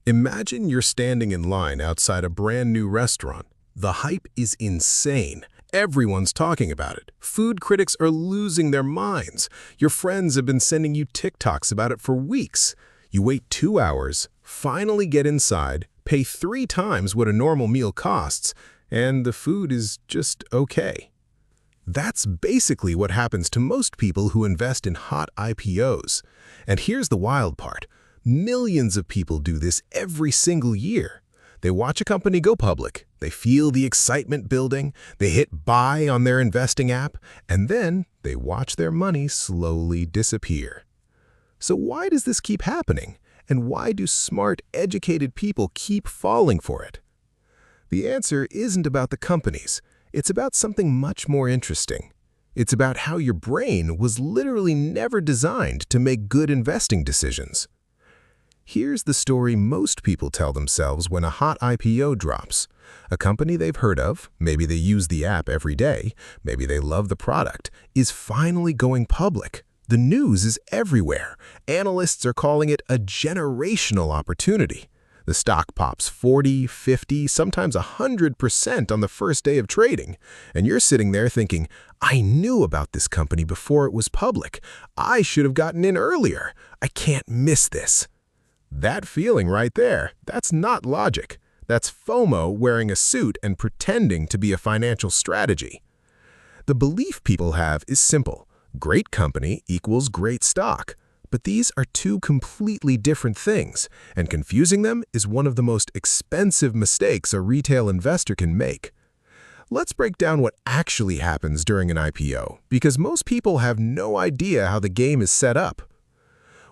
Imagine you're standing in line outside a brand new restaurant. The hype is insane. Everyone's talking about it. Food critics are losing their minds. Your friends have been sending you TikToks about it for weeks. You wait 2 hours, finally get inside, pay 3 times what a normal meal costs, and the food is just okay. That's basically what happens to most people who invest in hot IPOs. And here's the wild part. Millions of people do this every single year. They watch a company go public, they feel the excitement building, they hit buy on their investing app, and then they watch their money slowly disappear. So why does this keep happening? And why do smart, educated people keep falling for it? The answer isn't about the companies. It's about something much more interesting. It's about how your brain was literally never designed to make good investing decisions. Here's the story most people tell themselves when a hot IPO drops. A company they've heard of, maybe they use the app every day, maybe they love the product, is finally going public. The news is everywhere. Analysts are calling it a generational opportunity. The stock pops 40, 50, sometimes 100% on the first day of trading. And you're sitting there thinking, I knew about this company before it was public. I should have gotten in earlier. I can't miss this. That feeling right there, that's not logic. That's FOMO wearing a suit and pretending to be a financial strategy. The belief people have is simple. Great company equals great stock. But these are two completely different things, and confusing them is one of the most expensive mistakes a retail investor can make. Let's break down what actually happens during an IPO, because most people have no idea how the game is set up.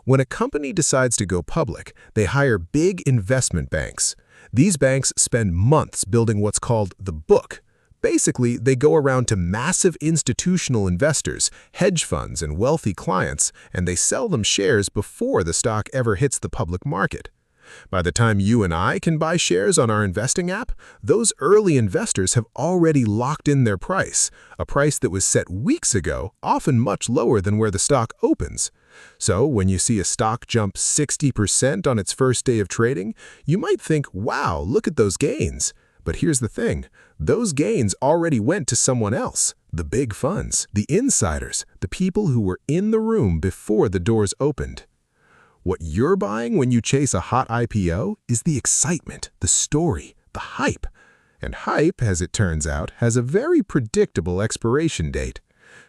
When a company decides to go public, they hire big investment banks. These banks spend months building what's called the book. Basically, they go around to massive institutional investors, hedge funds, and wealthy clients, and they sell them shares before the stock ever hits the public market. By the time you and I can buy shares on our investing app, those early investors have already locked in their price, a price that was set weeks ago, often much lower than where the stock opens. So when you see a stock jump 60% on its first day of trading, you might think, wow, look at those gains. But here's the thing, those gains already went to someone else, the big funds, the insiders, the people who were in the room before the doors opened. What you're buying when you chase a hot IPO is the excitement, the story, the hype. And hype, as it turns out, has a very predictable expiration date.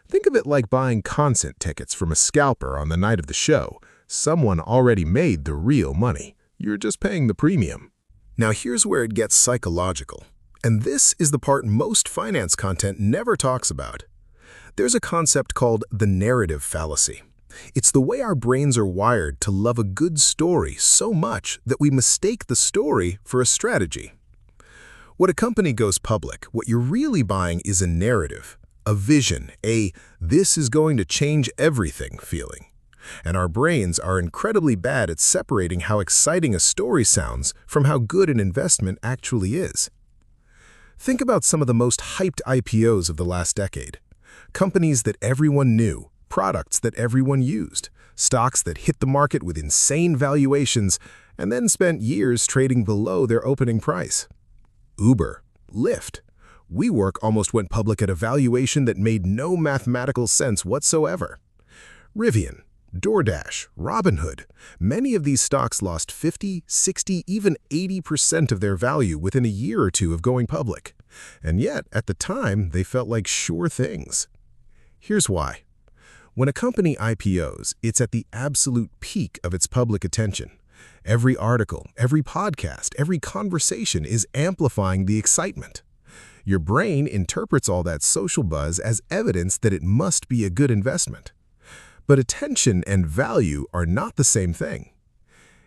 Think of it like buying concert tickets from a scalper on the night of the show. Someone already made the real money. You're just paying the premium. Now here's where it gets psychological. And this is the part most finance content never talks about. There's a concept called the narrative fallacy. It's the way our brains are wired to love a good story so much that we mistake the story for a strategy. When a company goes public, what you're really buying is a narrative, a vision, a "this is going to change everything" feeling. And our brains are incredibly bad at separating how exciting a story sounds from how good an investment actually is. Think about some of the most hyped IPOs of the last decade. Companies that everyone knew, products that everyone used, stocks that hit the market with insane valuations and then spent years trading below their opening price. Uber, Lyft, WeWork almost went public at a valuation that made no mathematical sense whatsoever. Rivian, DoorDash, Robinhood, many of these stocks lost 50, 60, even 80% of their value within a year or two of going public. And yet, at the time, they felt like sure things. Here's why. When a company IPOs, it's at the absolute peak of its public attention. Every article, every podcast, every conversation is amplifying the excitement. Your brain interprets all that social buzz as evidence that it must be a good investment. But attention and value are not the same thing.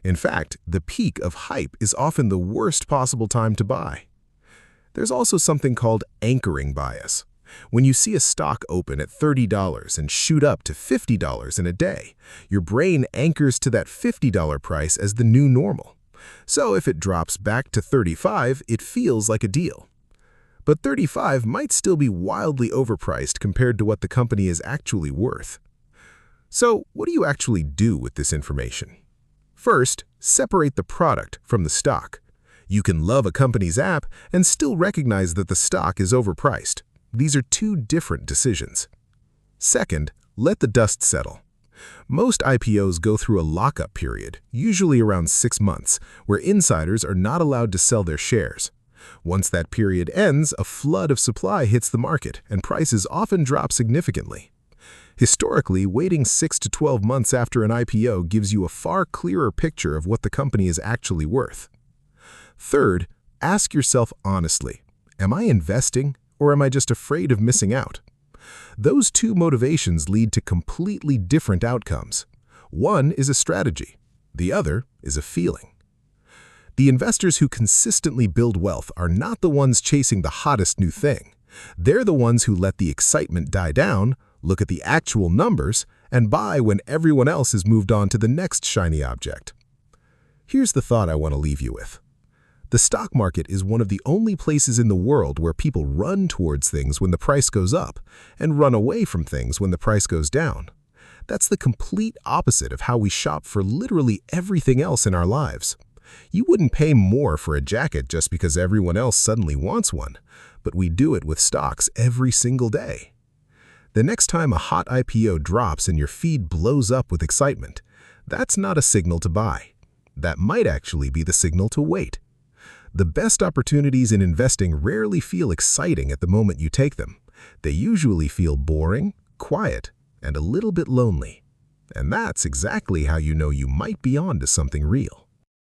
In fact, the peak of hype is often the worst possible time to buy. There's also something called anchoring bias. When you see a stock open at $30 and shoot up to $50 in a day, your brain anchors to that $50 price as the new normal. So if it drops back to $35, it feels like a deal. But $35 might still be wildly overpriced compared to what the company is actually worth. So what do you actually do with this information? First, separate the product from the stock. You can love a company's app and still recognize that the stock is overpriced. These are two different decisions. Second, let the dust settle. Most IPOs go through a lockup period, usually around 6 months, where insiders are not allowed to sell their shares. Once that period ends, a flood of supply hits the market, and prices often drop significantly. Historically, waiting 6 to 12 months after an IPO gives you a far clearer picture of what the company is actually worth. Third, ask yourself honestly, am I investing or am I just afraid of missing out? Those two motivations lead to completely different outcomes. One is a strategy, the other is a feeling. The investors who consistently build wealth are not the ones chasing the hottest new thing. They're the ones who let the excitement die down, look at the actual numbers, and buy when everyone else has moved on to the next shiny object. Here's the thought I want to leave you with. The stock market is one of the only places in the world where people run towards things when the price goes up and run away from things when the price goes down. That's the complete opposite of how we shop for literally everything else in our lives. You wouldn't pay more for a jacket just because everyone else suddenly wants one, but we do it with stocks every single day. The next time a hot IPO drops and your feed blows up with excitement, that's not a signal to buy. That might actually be the signal to wait. The best opportunities in investing rarely feel exciting at the moment you take them. They usually feel boring, quiet, and a little bit lonely. And that's exactly how you know you might be on to something real.